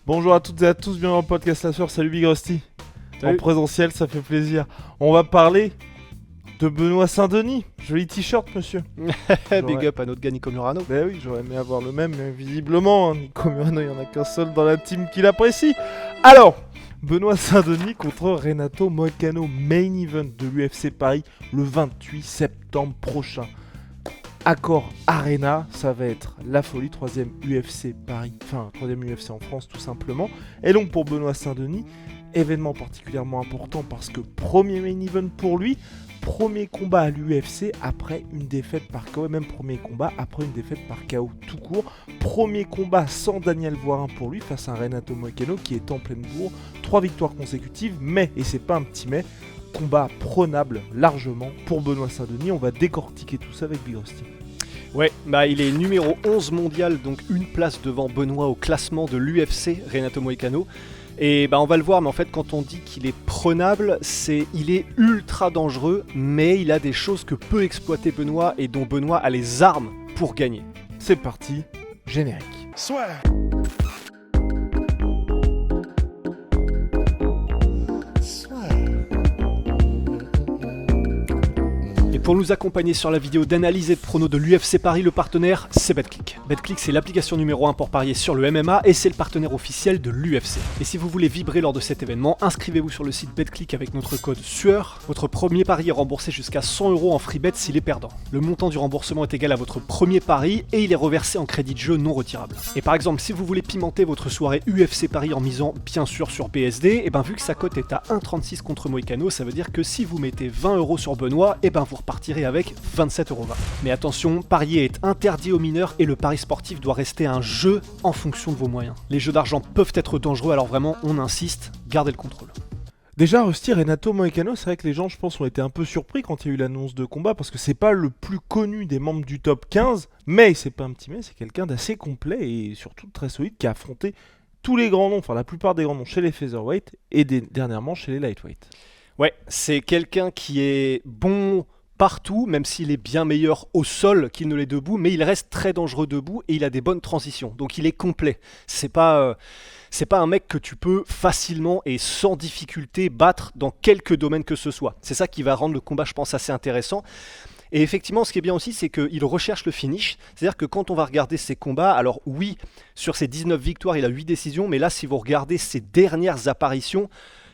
Bonjour à toutes et à tous, bienvenue dans le podcast La Sueur, salut Big Rusty. En présentiel, ça fait plaisir. On va parler de Benoît Saint-Denis. Joli t-shirt, monsieur. Big up à notre gars Nico Murano. Ben oui, j'aurais aimé avoir le même, mais visiblement, Nico Murano, il n'y en a qu'un seul dans la team qui l'apprécie. Alors, Benoît Saint-Denis contre Renato Moicano, main event de l'UFC Paris le 28 septembre prochain. Accor Arena, ça va être la folie, 3ème UFC Paris, enfin 3ème UFC en France tout simplement. Et donc pour Benoît Saint-Denis, événement particulièrement important parce que premier main event pour lui, premier combat à l'UFC après une défaite par KO, et même premier combat après une défaite par KO tout court. Premier combat sans Daniel Voirin pour lui face à un Renato Moicano qui est en pleine bourre, 3 victoires consécutives, mais, et c'est pas un petit mais, combat prenable largement pour Benoît Saint-Denis. On va décortiquer tout ça avec Big Rusty. Ouais, il est numéro 11 mondial, donc une place devant Benoît au classement de l'UFC, Renato Moicano. Et on va le voir, mais en fait quand on dit qu'il est prenable, il est ultra dangereux, mais il a des choses que peut exploiter Benoît et dont Benoît a les armes pour gagner. C'est parti, générique. Soit. Pour nous accompagner sur la vidéo d'analyse et de prono de l'UFC Paris, le partenaire, c'est BetClick. BetClick, c'est l'application numéro 1 pour parier sur le MMA et c'est le partenaire officiel de l'UFC. Et si vous voulez vibrer lors de cet événement, inscrivez-vous sur le site BetClick avec notre code SUEUR. Votre premier pari est remboursé jusqu'à 100 € en free bet s'il est perdant. Le montant du remboursement est égal à votre premier pari et il est reversé en crédit de jeu non retirable. Et par exemple, si vous voulez pimenter votre soirée UFC Paris en misant bien sûr sur BSD, vu que sa cote est à 1,36 contre Moicano, ça veut dire que si vous mettez 20 € sur Benoît, vous repartirez avec 27,20 €. Mais attention, parier est interdit aux mineurs et le pari sportif doit rester un jeu en fonction de vos moyens. Les jeux d'argent peuvent être dangereux, alors vraiment, on insiste, gardez le contrôle. Déjà, Rusty, Renato Moicano, c'est vrai que les gens, je pense, ont été un peu surpris quand il y a eu l'annonce de combat, parce que c'est pas le plus connu des membres du top 15, mais c'est pas un petit mais, c'est quelqu'un d'assez complet et surtout de très solide qui a affronté tous les grands noms, enfin la plupart des grands noms chez les featherweight et dernièrement chez les lightweight. Ouais, c'est quelqu'un qui est bon partout, même s'il est bien meilleur au sol qu'il ne l'est debout, mais il reste très dangereux debout et il a des bonnes transitions, donc il est complet. C'est pas un mec que tu peux facilement et sans difficulté battre dans quelque domaine que ce soit. C'est ça qui va rendre le combat, je pense, assez intéressant. Et effectivement, ce qui est bien aussi, c'est qu'il recherche le finish. C'est-à-dire que quand on va regarder ses combats, alors oui, sur ses 19 victoires, il a 8 décisions, mais là, si vous regardez ses dernières apparitions,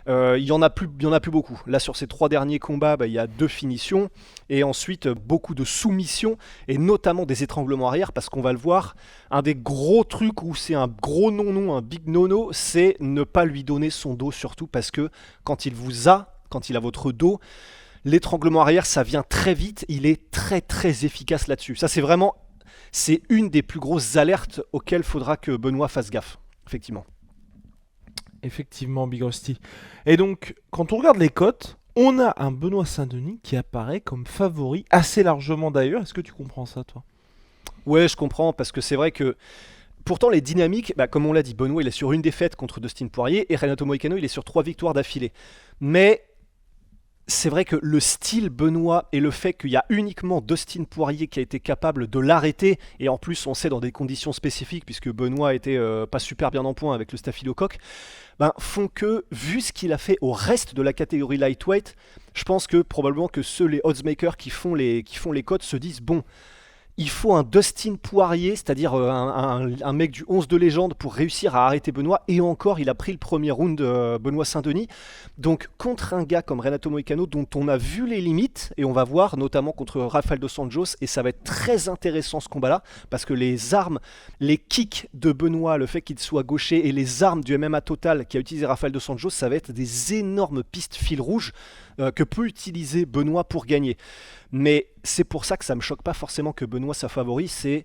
il y en a plus beaucoup. Là, sur ces 3 derniers combats, il y a 2 finitions et ensuite beaucoup de soumissions et notamment des étranglements arrière parce qu'on va le voir. Un des gros trucs où c'est un gros non-non, un big no-no, c'est ne pas lui donner son dos surtout parce que quand il a votre dos, l'étranglement arrière, ça vient très vite. Il est très très efficace là-dessus. Ça, c'est une des plus grosses alertes auxquelles il faudra que Benoît fasse gaffe, effectivement. Effectivement, Big Rusty. Et donc, quand on regarde les cotes, on a un Benoît Saint-Denis qui apparaît comme favori, assez largement d'ailleurs. Est-ce que tu comprends ça, toi ? Ouais, je comprends, parce que c'est vrai que pourtant les dynamiques, comme on l'a dit, Benoît il est sur une défaite contre Dustin Poirier et Renato Moicano il est sur 3 victoires d'affilée. Mais c'est vrai que le style Benoît et le fait qu'il y a uniquement Dustin Poirier qui a été capable de l'arrêter, et en plus on sait dans des conditions spécifiques puisque Benoît était pas super bien en point avec le staphylocoque, font que, vu ce qu'il a fait au reste de la catégorie lightweight, je pense que probablement que les oddsmakers qui font les cotes se disent bon, il faut un Dustin Poirier, c'est-à-dire un mec du 11 de légende pour réussir à arrêter Benoît. Et encore, il a pris le premier round Benoît Saint-Denis. Donc contre un gars comme Renato Moicano, dont on a vu les limites, et on va voir notamment contre Rafael dos Anjos, et ça va être très intéressant ce combat-là, parce que les armes, les kicks de Benoît, le fait qu'il soit gaucher, et les armes du MMA Total qu'a utilisé Rafael dos Anjos, ça va être des énormes pistes fil rouge que peut utiliser Benoît pour gagner. Mais c'est pour ça que ça me choque pas forcément que Benoît soit favori. C'est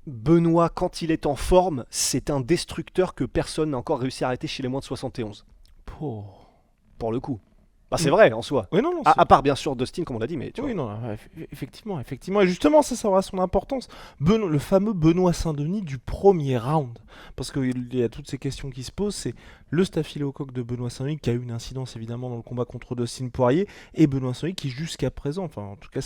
Benoît, quand il est en forme, c'est un destructeur que personne n'a encore réussi à arrêter chez les moins de 71. Pour le coup. Bah, c'est vrai en soi. Oui, non, non, À part bien sûr Dustin, comme on l'a dit, mais tu oui, vois. non, effectivement, effectivement. Et justement, ça aura son importance. Le fameux Benoît Saint-Denis du premier round. Parce qu'il y a toutes ces questions qui se posent. C'est le staphylocoque de Benoît Saint-Denis qui a eu une incidence évidemment dans le combat contre Dustin Poirier. Et Benoît Saint-Denis qui jusqu'à présent, enfin en tout cas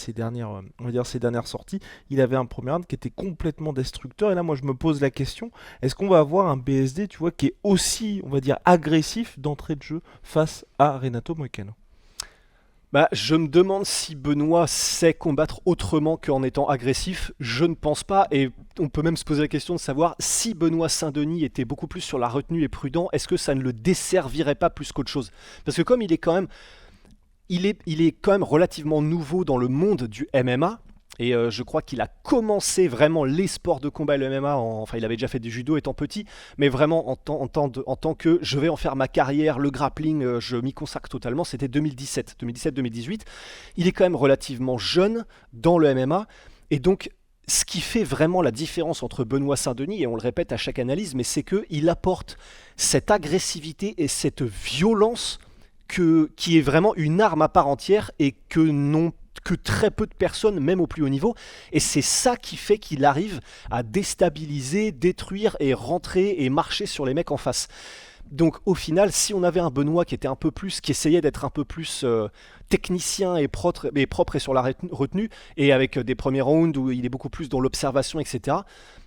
on va dire ses dernières sorties, il avait un premier round qui était complètement destructeur. Et là, moi je me pose la question, est-ce qu'on va avoir un BSD, tu vois, qui est aussi, on va dire, agressif d'entrée de jeu face à Renato Moicano? Bah, je me demande si Benoît sait combattre autrement qu'en étant agressif. Je ne pense pas, et on peut même se poser la question de savoir si Benoît Saint-Denis était beaucoup plus sur la retenue et prudent, est-ce que ça ne le desservirait pas plus qu'autre chose? Parce que comme il est quand même, il est quand même relativement nouveau dans le monde du MMA. Et je crois qu'il a commencé vraiment les sports de combat et le MMA, enfin il avait déjà fait du judo étant petit, mais vraiment en tant que je vais en faire ma carrière, le grappling, je m'y consacre totalement, c'était 2017-2018. Il est quand même relativement jeune dans le MMA, et donc ce qui fait vraiment la différence entre Benoît Saint-Denis, et on le répète à chaque analyse, mais c'est qu'il apporte cette agressivité et cette violence qui est vraiment une arme à part entière et que très peu de personnes, même au plus haut niveau. Et c'est ça qui fait qu'il arrive à déstabiliser, détruire et rentrer et marcher sur les mecs en face. Donc au final, si on avait un Benoît qui était un peu plus, qui essayait d'être un peu plus technicien et propre et sur la retenue, et avec des premiers rounds où il est beaucoup plus dans l'observation, etc.,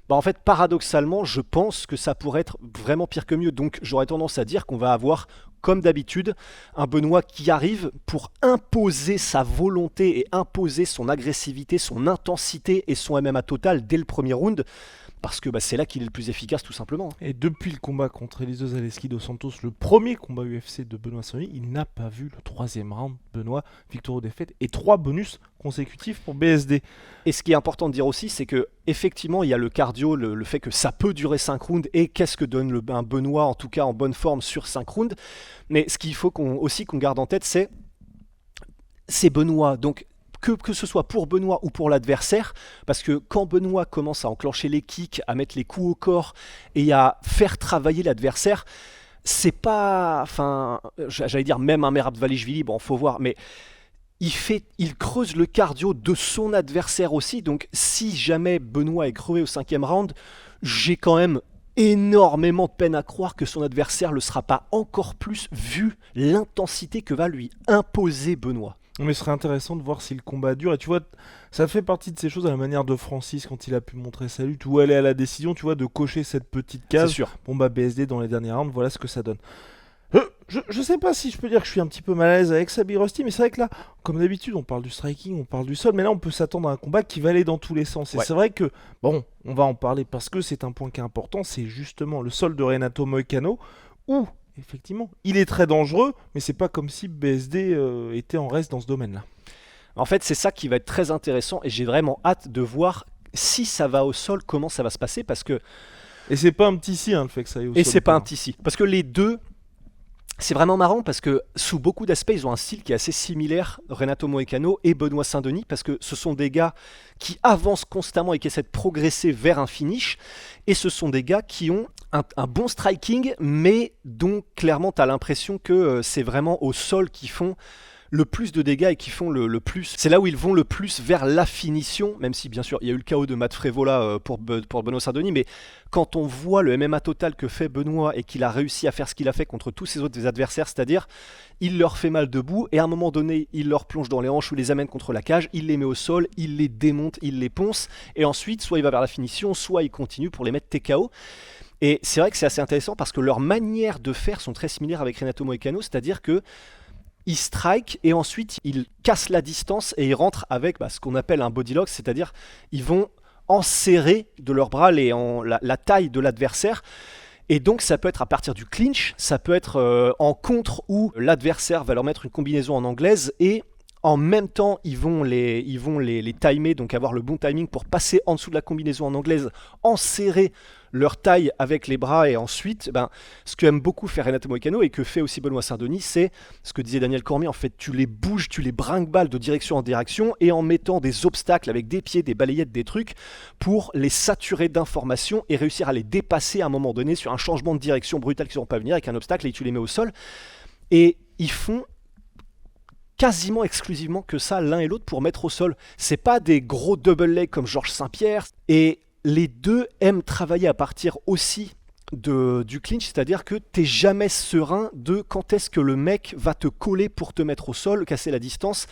bah en fait, paradoxalement, je pense que ça pourrait être vraiment pire que mieux. Donc j'aurais tendance à dire qu'on va avoir, comme d'habitude, un Benoît qui arrive pour imposer sa volonté et imposer son agressivité, son intensité et son MMA total dès le premier round, parce que c'est là qu'il est le plus efficace tout simplement. Et depuis le combat contre Elizeu Zaleski dos Santos, le premier combat UFC de Benoît Saint-Denis, il n'a pas vu le troisième round. Benoît, victoire ou défaite, et 3 bonus consécutifs pour BSD. Et ce qui est important de dire aussi, c'est que effectivement, il y a le cardio, le fait que ça peut durer 5 rounds, et qu'est-ce que donne un Benoît, en tout cas en bonne forme, sur 5 rounds. Mais ce qu'il faut aussi qu'on garde en tête, c'est Benoît. Donc que ce soit pour Benoît ou pour l'adversaire, parce que quand Benoît commence à enclencher les kicks, à mettre les coups au corps et à faire travailler l'adversaire, c'est pas, enfin, j'allais dire même un Merab-Dvalishvili, bon, faut voir, mais il creuse le cardio de son adversaire aussi. Donc si jamais Benoît est crevé au 5e round, j'ai quand même énormément de peine à croire que son adversaire le sera pas encore plus, vu l'intensité que va lui imposer Benoît. Mais ce serait intéressant de voir si le combat dure. Et tu vois, ça fait partie de ces choses à la manière de Francis quand il a pu montrer sa lutte, où aller à la décision, tu vois, de cocher cette petite case. C'est sûr. Bon bah BSD dans les derniers rounds, voilà ce que ça donne. Je sais pas si je peux dire que je suis un petit peu mal à l'aise avec Sabir Rusty, mais c'est vrai que là, comme d'habitude, on parle du striking, on parle du sol, mais là on peut s'attendre à un combat qui va aller dans tous les sens. Et Ouais. c'est vrai que, bon, on va en parler parce que c'est un point qui est important, c'est justement le sol de Renato Moicano, où effectivement, il est très dangereux, mais c'est pas comme si BSD était en reste dans ce domaine-là. En fait, c'est ça qui va être très intéressant, et j'ai vraiment hâte de voir si ça va au sol, comment ça va se passer, parce que... Et c'est pas un petit si, hein, le fait que ça aille au sol. Et c'est pas ou un petit si. Parce que les deux, c'est vraiment marrant, parce que sous beaucoup d'aspects, ils ont un style qui est assez similaire, Renato Moicano et Benoît Saint-Denis, parce que ce sont des gars qui avancent constamment et qui essaient de progresser vers un finish, et ce sont des gars qui ont un bon striking, mais dont clairement tu as l'impression que c'est vraiment au sol qu'ils font le plus de dégâts et qui font le plus. C'est là où ils vont le plus vers la finition, même si bien sûr il y a eu le KO de Matt Frevola pour Benoît Saint-Denis, mais quand on voit le MMA total que fait Benoît et qu'il a réussi à faire ce qu'il a fait contre tous ses autres adversaires, c'est-à-dire il leur fait mal debout et à un moment donné il leur plonge dans les hanches ou les amène contre la cage, il les met au sol, il les démonte, il les ponce, et ensuite soit il va vers la finition, soit il continue pour les mettre TKO. Et c'est vrai que c'est assez intéressant parce que leurs manières de faire sont très similaires avec Renato Moicano, c'est-à-dire que il strike et ensuite il casse la distance et il rentre avec ce qu'on appelle un body lock, c'est-à-dire ils vont enserrer de leurs bras la taille de l'adversaire. Et donc ça peut être à partir du clinch, ça peut être en contre où l'adversaire va leur mettre une combinaison en anglaise et en même temps ils vont les timer, donc avoir le bon timing pour passer en dessous de la combinaison en anglaise, enserrer leur taille avec les bras, et ensuite ce que aime beaucoup faire Renato Moicano et que fait aussi Benoît Saint-Denis, c'est ce que disait Daniel Cormier, en fait tu les bouges, tu les brinque-balles de direction en direction, et en mettant des obstacles avec des pieds, des balayettes, des trucs pour les saturer d'informations et réussir à les dépasser à un moment donné sur un changement de direction brutal qu'ils n'ont pas venir avec un obstacle, et tu les mets au sol. Et ils font quasiment exclusivement que ça l'un et l'autre pour mettre au sol. C'est pas des gros double legs comme Georges Saint-Pierre. Et les deux aiment travailler à partir aussi du clinch, c'est-à-dire que t'es jamais serein de quand est-ce que le mec va te coller pour te mettre au sol, casser la distance.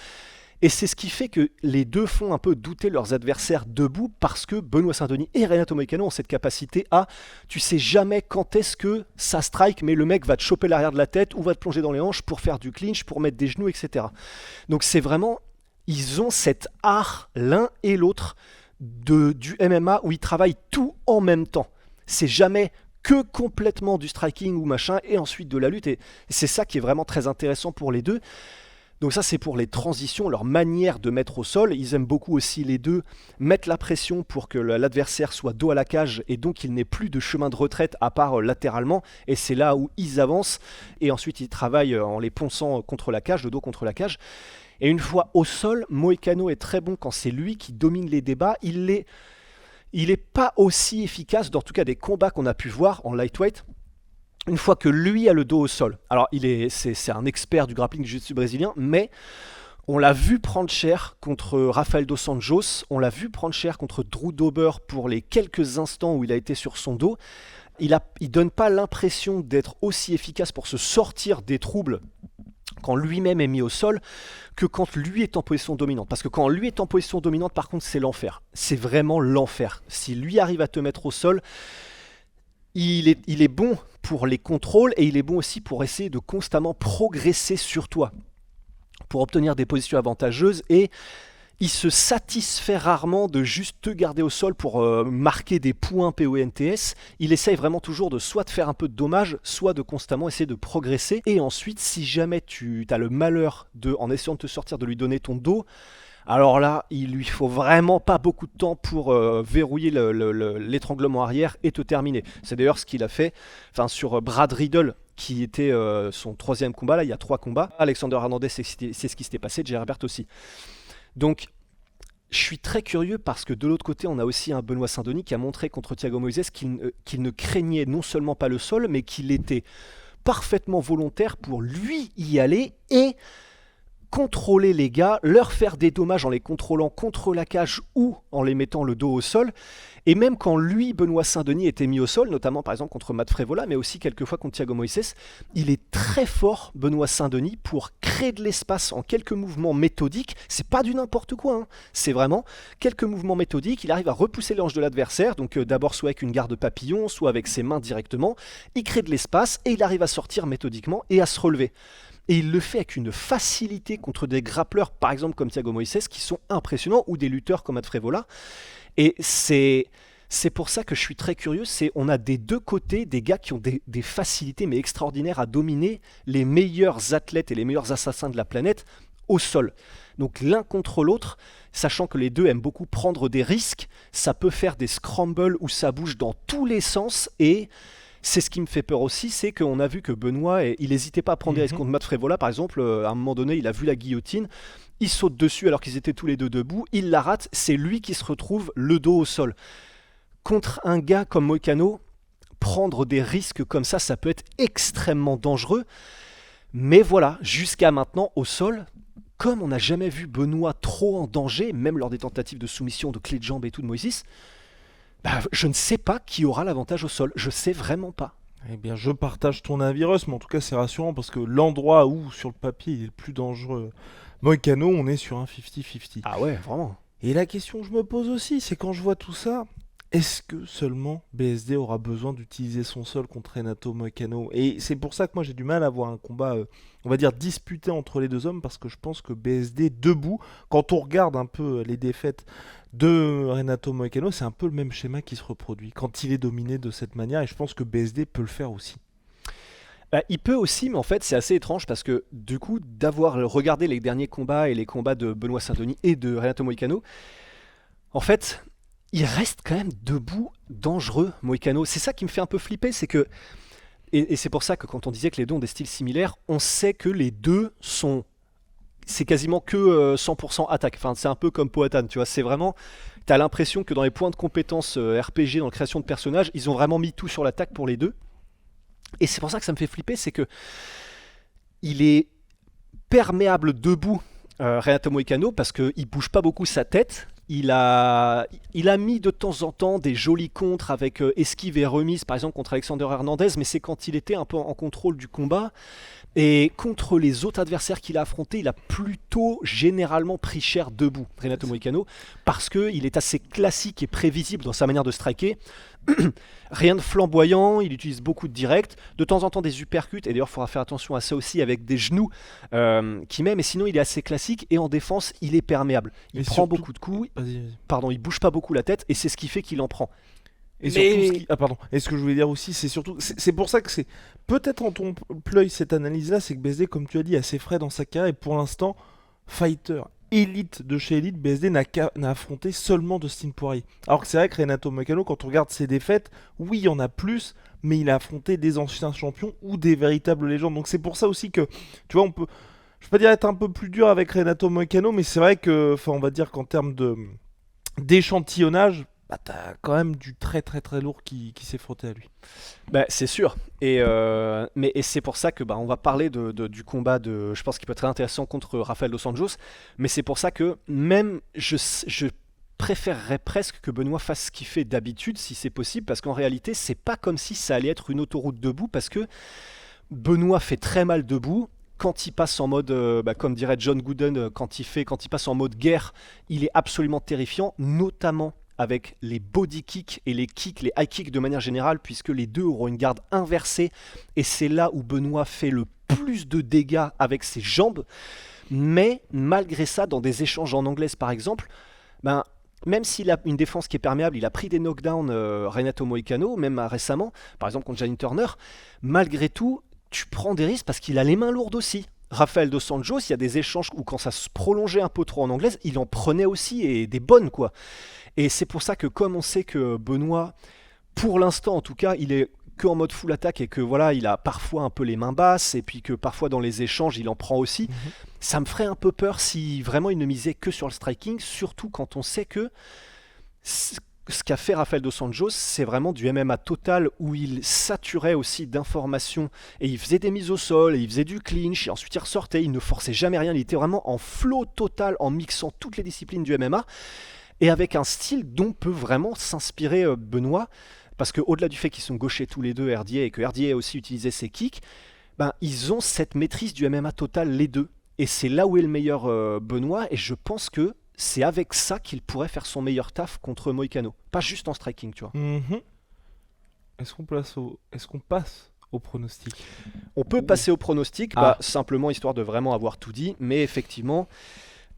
Et c'est ce qui fait que les deux font un peu douter leurs adversaires debout, parce que Benoît Saint-Denis et Renato Moicano ont cette capacité à, tu sais jamais quand est-ce que ça strike, mais le mec va te choper l'arrière de la tête ou va te plonger dans les hanches pour faire du clinch, pour mettre des genoux, etc. Donc c'est vraiment, ils ont cet art l'un et l'autre du MMA où ils travaillent tout en même temps. C'est jamais que complètement du striking ou machin et ensuite de la lutte, et c'est ça qui est vraiment très intéressant pour les deux. Donc ça c'est pour les transitions, leur manière de mettre au sol. Ils aiment beaucoup aussi les deux mettre la pression pour que l'adversaire soit dos à la cage et donc il n'ait plus de chemin de retraite à part latéralement, et c'est là où ils avancent et ensuite ils travaillent en les ponçant contre la cage, le dos contre la cage. Et une fois au sol, Moicano est très bon quand c'est lui qui domine les débats. Il est pas aussi efficace dans tout cas des combats qu'on a pu voir en lightweight une fois que lui a le dos au sol. Alors c'est un expert du grappling du jiu-jitsu brésilien, mais on l'a vu prendre cher contre Rafael dos Anjos, on l'a vu prendre cher contre Drew Dober pour les quelques instants où il a été sur son dos. Il donne pas l'impression d'être aussi efficace pour se sortir des troubles quand lui-même est mis au sol que quand lui est en position dominante. Parce que quand lui est en position dominante, par contre, c'est l'enfer. C'est vraiment l'enfer. Si lui arrive à te mettre au sol, il est bon pour les contrôles et il est bon aussi pour essayer de constamment progresser sur toi, pour obtenir des positions avantageuses, et il se satisfait rarement de juste te garder au sol pour marquer des points PONTS. Il essaye vraiment toujours de soit de faire un peu de dommage, soit de constamment essayer de progresser. Et ensuite, si jamais tu as le malheur en essayant de te sortir, de lui donner ton dos, alors là, il lui faut vraiment pas beaucoup de temps pour verrouiller l'étranglement arrière et te terminer. C'est d'ailleurs ce qu'il a fait sur Brad Riddle, qui était son troisième combat. Là, il y a 3 combats. Alexander Hernandez, c'est ce qui s'était passé. Jay Herbert aussi. Donc, je suis très curieux parce que de l'autre côté, on a aussi un Benoît Saint-Denis qui a montré contre Thiago Moises qu'il ne craignait non seulement pas le sol, mais qu'il était parfaitement volontaire pour lui y aller et contrôler les gars, leur faire des dommages en les contrôlant contre la cage ou en les mettant le dos au sol. Et même quand lui, Benoît Saint-Denis, était mis au sol, notamment par exemple contre Matt Frevola, mais aussi quelquefois contre Thiago Moises, il est très fort, Benoît Saint-Denis, pour créer de l'espace en quelques mouvements méthodiques. C'est pas du n'importe quoi, hein. C'est vraiment quelques mouvements méthodiques. Il arrive à repousser les hanches de l'adversaire, donc d'abord soit avec une garde papillon, soit avec ses mains directement. Il crée de l'espace et il arrive à sortir méthodiquement et à se relever. Et il le fait avec une facilité contre des grappleurs, par exemple comme Thiago Moises, qui sont impressionnants, ou des lutteurs comme Matt Frevola. Et c'est pour ça que je suis très curieux. On a des deux côtés des gars qui ont des facilités mais extraordinaires à dominer les meilleurs athlètes et les meilleurs assassins de la planète au sol. Donc l'un contre l'autre, sachant que les deux aiment beaucoup prendre des risques, ça peut faire des scrambles où ça bouge dans tous les sens. Et c'est ce qui me fait peur aussi, c'est qu'on a vu que Benoît, il n'hésitait pas à prendre des risques contre Matt Frevola, par exemple. À un moment donné, il a vu la guillotine, il saute dessus alors qu'ils étaient tous les deux debout, il la rate, c'est lui qui se retrouve le dos au sol. Contre un gars comme Moicano, prendre des risques comme ça peut être extrêmement dangereux. Mais voilà, jusqu'à maintenant, au sol, comme on n'a jamais vu Benoît trop en danger, même lors des tentatives de soumission, de clé de jambe et tout de Moïse, je ne sais pas qui aura l'avantage au sol. Je sais vraiment pas. Eh bien, je partage ton avis, Russ, mais en tout cas, c'est rassurant parce que l'endroit où, sur le papier, il est le plus dangereux, Moicano, on est sur un 50-50. Ah ouais, vraiment. Et la question que je me pose aussi, c'est quand je vois tout ça, est-ce que seulement BSD aura besoin d'utiliser son sol contre Renato Moicano? Et c'est pour ça que moi j'ai du mal à voir un combat, on va dire, disputé entre les deux hommes, parce que je pense que BSD debout, quand on regarde un peu les défaites de Renato Moicano, c'est un peu le même schéma qui se reproduit quand il est dominé de cette manière, et je pense que BSD peut le faire aussi. Il peut aussi, mais en fait c'est assez étrange parce que du coup d'avoir regardé les derniers combats et les combats de Benoît Saint-Denis et de Renato Moicano, en fait il reste quand même debout, dangereux, Moicano. C'est ça qui me fait un peu flipper, c'est que, et c'est pour ça que quand on disait que les deux ont des styles similaires, on sait que les deux sont, c'est quasiment que 100% attaque. Enfin, c'est un peu comme Poatan, tu vois. C'est vraiment, t'as l'impression que dans les points de compétences RPG, dans la création de personnages, ils ont vraiment mis tout sur l'attaque pour les deux. Et c'est pour ça que ça me fait flipper, c'est que il est perméable debout, Renato Moicano, parce qu'il bouge pas beaucoup sa tête. Il a mis de temps en temps des jolis contres avec esquive et remise, par exemple contre Alexander Hernandez, mais c'est quand il était un peu en contrôle du combat. Et contre les autres adversaires qu'il a affrontés, il a plutôt généralement pris cher debout, Renato Moicano, parce qu'il est assez classique et prévisible dans sa manière de striker. Rien de flamboyant, il utilise beaucoup de directs, de temps en temps des uppercuts, et d'ailleurs il faudra faire attention à ça aussi avec des genoux qui met, mais sinon il est assez classique, et en défense il est perméable. Il prend surtout... beaucoup de coups, Vas-y. il bouge pas beaucoup la tête, et c'est ce qui fait qu'il en prend. Et surtout, et ce que je voulais dire aussi, c'est surtout, c'est pour ça que c'est peut-être en ton pleuil cette analyse-là, c'est que BSD, comme tu as dit, est assez frais dans sa carrière, et pour l'instant, fighter élite de chez Elite, BSD n'a affronté seulement Dustin Poirier. Alors que c'est vrai que Renato Moicano, quand on regarde ses défaites, oui, il y en a plus, mais il a affronté des anciens champions ou des véritables légendes. Donc c'est pour ça aussi que, tu vois, on peut, je vais pas dire être un peu plus dur avec Renato Moicano, mais c'est vrai que, enfin, on va dire qu'en termes d'échantillonnage, bah, t'as quand même du très très très lourd qui s'est frotté à lui. Bah, c'est sûr. Et c'est pour ça que on va parler du combat je pense qu'il peut être très intéressant contre Rafael dos Anjos. Mais c'est pour ça que même je préférerais presque que Benoît fasse ce qu'il fait d'habitude si c'est possible, parce qu'en réalité c'est pas comme si ça allait être une autoroute debout, parce que Benoît fait très mal debout. Quand il passe en mode, comme dirait John Gooden, quand il passe en mode guerre, il est absolument terrifiant, notamment avec les body kicks et les high kicks de manière générale, puisque les deux auront une garde inversée, et c'est là où Benoît fait le plus de dégâts avec ses jambes. Mais malgré ça, dans des échanges en anglaise par exemple, même s'il a une défense qui est perméable, il a pris des knockdowns Renato Moicano, même récemment, par exemple contre Jalin Turner, malgré tout, tu prends des risques parce qu'il a les mains lourdes aussi. Rafael dos Anjos, il y a des échanges où quand ça se prolongeait un peu trop en anglaise, il en prenait aussi, et des bonnes quoi. Et c'est pour ça que comme on sait que Benoît, pour l'instant en tout cas, il est que en mode full attaque, et que voilà, il a parfois un peu les mains basses, et puis que parfois dans les échanges il en prend aussi, ça me ferait un peu peur si vraiment il ne misait que sur le striking, surtout quand on sait que ce qu'a fait Rafael dos Anjos, c'est vraiment du MMA total, où il saturait aussi d'informations, et il faisait des mises au sol, et il faisait du clinch, et ensuite il ressortait, il ne forçait jamais rien, il était vraiment en flow total en mixant toutes les disciplines du MMA, et avec un style dont peut vraiment s'inspirer Benoît, parce qu'au-delà du fait qu'ils sont gauchers tous les deux, RDA, et que RDA a aussi utilisé ses kicks, ils ont cette maîtrise du MMA total les deux, et c'est là où est le meilleur Benoît, et je pense que c'est avec ça qu'il pourrait faire son meilleur taf contre Moicano, pas juste en striking, tu vois. Est-ce qu'on passe au pronostic? On peut passer au pronostic, simplement histoire de vraiment avoir tout dit, mais effectivement,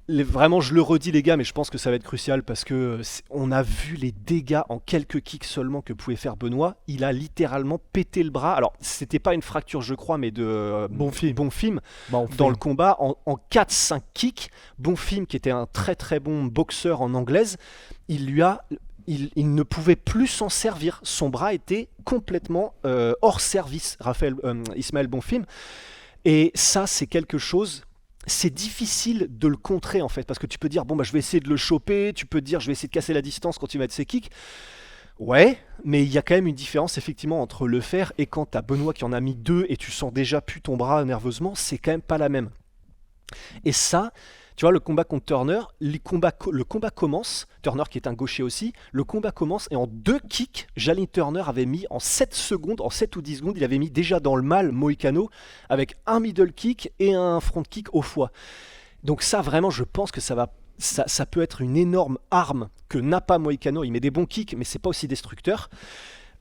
vraiment je le redis les gars, mais je pense que ça va être crucial, parce que on a vu les dégâts en quelques kicks seulement que pouvait faire Benoît. Il a littéralement pété le bras, alors c'était pas une fracture je crois, mais de Bonfim dans le combat en 4-5 kicks. Bonfim, qui était un très très bon boxeur en anglaise, il ne pouvait plus s'en servir, son bras était complètement hors service, Ismaël Bonfim, et ça c'est quelque chose. C'est difficile de le contrer en fait, parce que tu peux dire je vais essayer de le choper, tu peux dire je vais essayer de casser la distance quand il va être ses kicks. Ouais, mais il y a quand même une différence effectivement entre le faire et quand t'as Benoît qui en a mis 2 et tu sens déjà plus ton bras nerveusement, c'est quand même pas la même. Et ça, tu vois, le combat contre Turner, le combat commence, Turner qui est un gaucher aussi, le combat commence et en 2 kicks, Jalin Turner avait mis en 7 secondes, en 7 ou 10 secondes, il avait mis déjà dans le mal Moicano avec un middle kick et un front kick au foie. Donc ça vraiment, je pense que ça peut être une énorme arme que n'a pas Moicano. Il met des bons kicks, mais c'est pas aussi destructeur.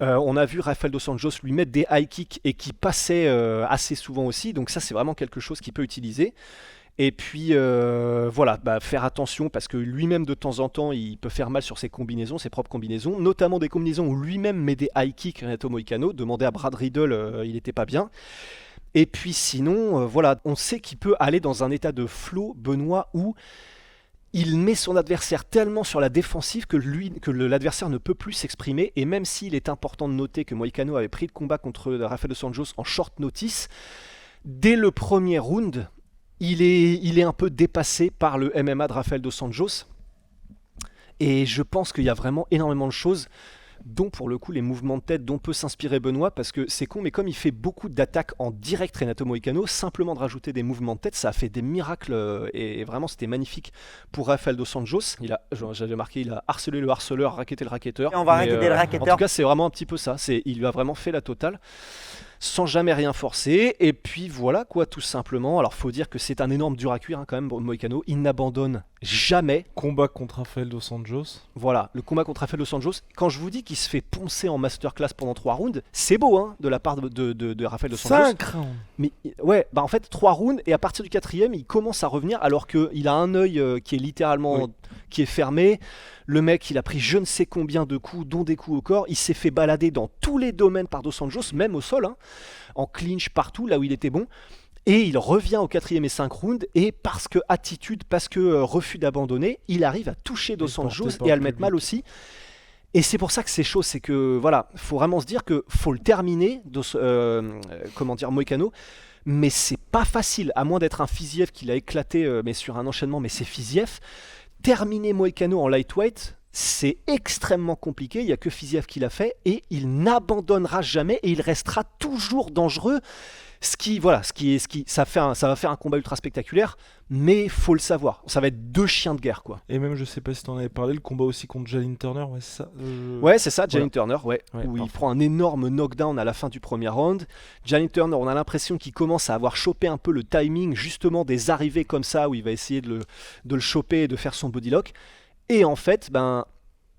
On a vu Rafael dos Anjos lui mettre des high kicks et qui passaient assez souvent aussi, donc ça c'est vraiment quelque chose qu'il peut utiliser. Et puis faire attention, parce que lui-même de temps en temps il peut faire mal sur ses propres combinaisons, notamment des combinaisons où lui-même met des high kicks. Renato Moicano, demandez à Brad Riddle, il n'était pas bien. Et puis sinon, on sait qu'il peut aller dans un état de flow, Benoît, où il met son adversaire tellement sur la défensive que l'adversaire ne peut plus s'exprimer. Et même s'il est important de noter que Moicano avait pris le combat contre Rafael dos Anjos en short notice, dès le premier round, il est un peu dépassé par le MMA de Rafael dos Anjos. Et je pense qu'il y a vraiment énormément de choses. dont pour le coup les mouvements de tête dont peut s'inspirer Benoît, parce que c'est con, mais comme il fait beaucoup d'attaques en direct Renato Moicano, simplement de rajouter des mouvements de tête, ça a fait des miracles, et vraiment c'était magnifique pour Rafael dos Anjos. J'avais marqué, il a harcelé le harceleur, racketté le racketteur. Et on va mais, racketter le En racketteur. tout cas, c'est vraiment un petit peu ça. Il lui a vraiment fait la totale, sans jamais rien forcer. Et puis voilà quoi, tout simplement. Alors faut dire que c'est un énorme dur à cuire, hein, quand même, Moicano. Il n'abandonne jamais. Combat contre Rafael dos Anjos. Voilà, le combat contre Rafael dos Anjos. Quand je vous dis qu'il se fait poncer en masterclass pendant 3 rounds, c'est beau, hein, de la part de Rafael dos Anjos. 5 rounds. Mais ouais, bah en fait 3 rounds, et à partir du 4ème, il commence à revenir alors qu'il a un œil qui est littéralement qui est fermé. Le mec, il a pris je ne sais combien de coups, dont des coups au corps. Il s'est fait balader dans tous les domaines par dos Anjos, même au sol, hein, en clinch partout, là où il était bon. Et il revient au 4ème et 5 rounds, et parce que attitude, parce que refus d'abandonner, il arrive à toucher dos Anjos et à le mettre mal aussi. Et c'est pour ça que c'est chaud, c'est que voilà, faut vraiment se dire que faut le terminer, Moicano, mais c'est pas facile, à moins d'être un Fiziev qui l'a éclaté, mais sur un enchaînement, mais c'est Fiziev. Terminer Moicano en lightweight, c'est extrêmement compliqué, il n'y a que Fiziev qui l'a fait, et il n'abandonnera jamais, et il restera toujours dangereux. Ça va faire un combat ultra spectaculaire, mais faut le savoir, ça va être 2 chiens de guerre, quoi. Et même, je sais pas si t'en avais parlé, le combat aussi contre Jalin Turner, ouais, c'est ça. Ouais, c'est ça, Jalin voilà. Turner, où il prend un énorme knockdown à la fin du premier round. Jalin Turner, on a l'impression qu'il commence à avoir chopé un peu le timing, justement, des arrivées comme ça, où il va essayer de le choper et de faire son bodylock. Et en fait,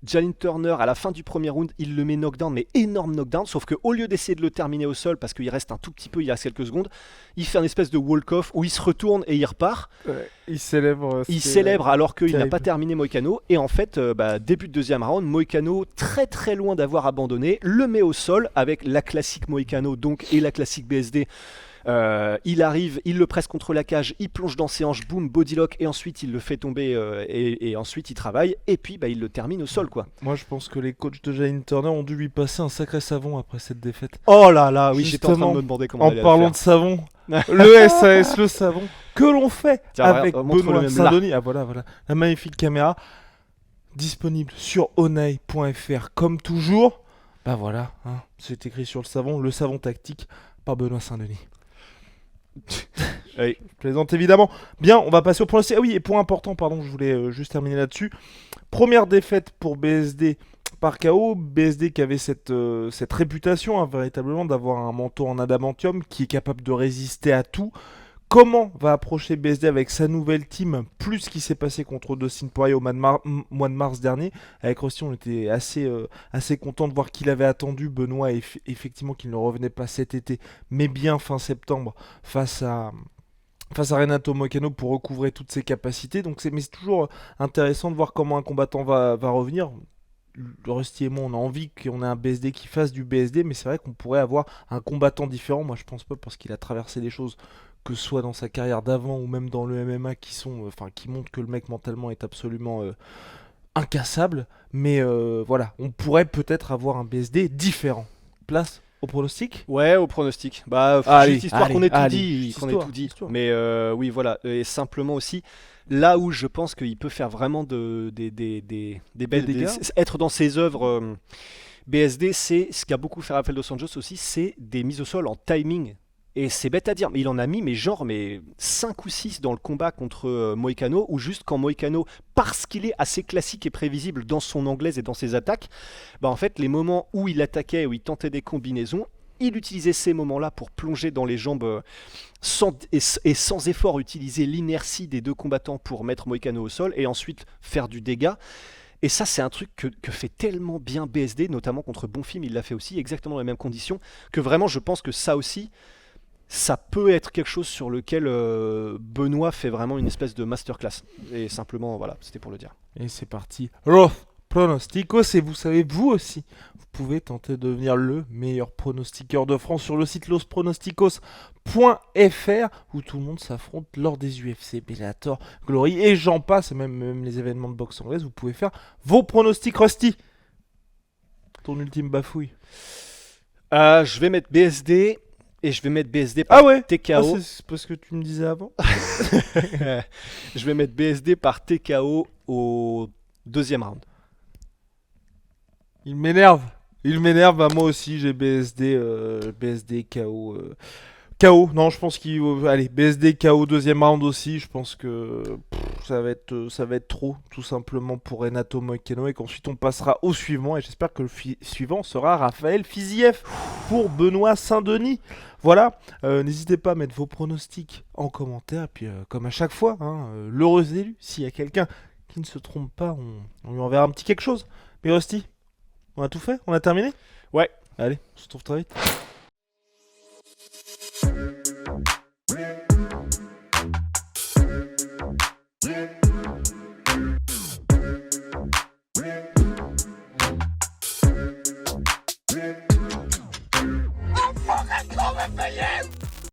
Jalin Turner, à la fin du premier round, il le met knockdown, mais énorme knockdown, sauf qu'au lieu d'essayer de le terminer au sol, parce qu'il reste un tout petit peu, il reste quelques secondes, il fait une espèce de walk-off où il se retourne et il repart. Il célèbre. Il célèbre alors qu'il n'a terrible. pas terminé Moicano, et en fait, début de deuxième round, Moicano, très très loin d'avoir abandonné, le met au sol avec la classique Moicano donc, et la classique BSD. Il arrive, il le presse contre la cage, il plonge dans ses hanches, boum, bodylock, et ensuite il le fait tomber, et ensuite il travaille, et puis il le termine au sol, quoi. Moi, je pense que les coachs de Jalin Turner ont dû lui passer un sacré savon après cette défaite. Oh là là, oui, j'étais en train de Justement, me demander comment on En allait parlant le de faire. savon, le SAS, le savon, que l'on fait Tiens, avec montre-le Benoît même Saint-Denis. Ah voilà, la magnifique caméra disponible sur onei.fr comme toujours. Bah voilà, hein, c'est écrit sur le savon tactique par Benoît Saint-Denis. Oui. Je plaisante évidemment. Bien, on va passer au pronostic. Ah oui, et point important, pardon, je voulais juste terminer là-dessus. Première défaite pour BSD par KO. BSD qui avait cette réputation, hein, véritablement, d'avoir un manteau en adamantium qui est capable de résister à tout. Comment va approcher BSD avec sa nouvelle team, plus ce qui s'est passé contre Dustin Poirier au mois de mars dernier. Avec Rusty, on était assez content de voir qu'il avait attendu Benoît, et effectivement qu'il ne revenait pas cet été, mais bien fin septembre, face à Renato Moicano pour recouvrer toutes ses capacités. Donc c'est toujours intéressant de voir comment un combattant va revenir. Rusty et moi, on a envie qu'on ait un BSD qui fasse du BSD, mais c'est vrai qu'on pourrait avoir un combattant différent. Moi, je pense pas, parce qu'il a traversé des choses, que ce soit dans sa carrière d'avant ou même dans le MMA, qui montrent que le mec mentalement est absolument incassable. Mais voilà, on pourrait peut-être avoir un BSD différent. Place au pronostic. Ouais, au pronostic. Allez, Juste histoire qu'on ait tout allez, dit. juste Qu'on ait histoire, tout dit. histoire. Mais oui, voilà. Et simplement aussi, là où je pense qu'il peut faire vraiment des belles dégâts. être dans ses œuvres, BSD, c'est ce qu'a beaucoup fait Rafael dos Anjos aussi, c'est des mises au sol en timing. Et c'est bête à dire, mais il en a mis 5 ou 6 dans le combat contre Moicano, ou juste quand Moicano, parce qu'il est assez classique et prévisible dans son anglaise et dans ses attaques, en fait, les moments où il attaquait, où il tentait des combinaisons, il utilisait ces moments-là pour plonger dans les jambes sans effort, utiliser l'inertie des deux combattants pour mettre Moicano au sol, et ensuite faire du dégât. Et ça, c'est un truc que fait tellement bien BSD, notamment contre Bonfim, il l'a fait aussi, exactement dans les mêmes conditions, que vraiment, je pense que ça aussi, ça peut être quelque chose sur lequel Benoît fait vraiment une espèce de masterclass. Et simplement, voilà, c'était pour le dire. Et c'est parti. Los Pronosticos, et vous savez, vous aussi, vous pouvez tenter de devenir le meilleur pronostiqueur de France sur le site lospronosticos.fr, où tout le monde s'affronte lors des UFC, Bellator, Glory, et j'en passe, et même les événements de boxe anglaise. Vous pouvez faire vos pronostics. Rusty, ton ultime bafouille. Je vais mettre BSD, et je vais mettre BSD par TKO. C'est parce que tu me disais avant. Je vais mettre BSD par TKO au deuxième round. Il m'énerve. Il m'énerve, bah moi aussi j'ai BSD, BSD KO. KO, non je pense qu'il... allez, BSD KO deuxième round aussi, je pense que ça va être trop, tout simplement pour Renato Moicano, et qu'ensuite on passera au suivant, et j'espère que le suivant sera Raphaël Fiziev pour Benoît Saint-Denis. Voilà, n'hésitez pas à mettre vos pronostics en commentaire, et puis comme à chaque fois, hein, l'heureux élu, s'il y a quelqu'un qui ne se trompe pas, on lui enverra un petit quelque chose. Mais Rusty, on a tout fait? On a terminé? Ouais. Allez, on se retrouve très vite. I'm fucking coming for you!